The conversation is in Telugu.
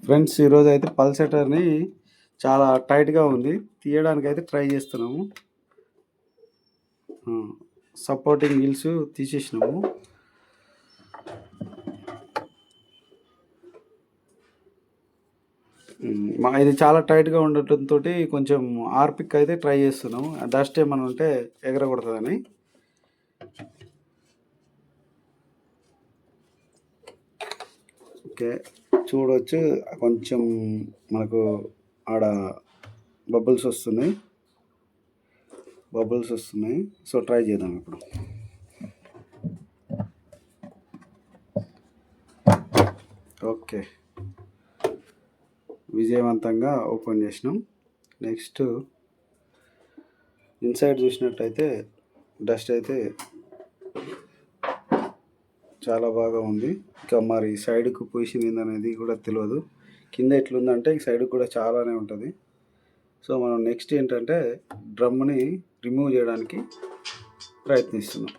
ఫ్రెండ్స్, ఈరోజు అయితే పల్సెటర్ని చాలా టైట్గా ఉంది, తీయడానికి అయితే ట్రై చేస్తున్నాము. సపోర్టింగ్ వీల్స్ తీసేసినాము. ఇది చాలా టైట్గా ఉండటంతో కొంచెం ఆర్పిక్ అయితే ట్రై చేస్తున్నాము. డస్ట్ ఏమైనా ఉంటే ఎగరగొడుతుందని. ఓకే, చూడవచ్చు కొంచెం మనకు ఆడ బబుల్స్ వస్తున్నాయి. సో ట్రై చేద్దాం ఇప్పుడు. ఓకే, విజయవంతంగా ఓపెన్ చేసినాం. నెక్స్ట్ ఇన్సైడ్ చూసినట్టయితే డస్ట్ అయితే చాలా బాగా ఉంది. ఇంకా మరి సైడ్కు పొజిషన్ ఏందనేది కూడా తెలియదు. కింద ఎట్లుందంటే ఈ సైడ్కి కూడా చాలానే ఉంటుంది. సో మనం నెక్స్ట్ ఏంటంటే డ్రమ్ని రిమూవ్ చేయడానికి ప్రయత్నిస్తున్నాం.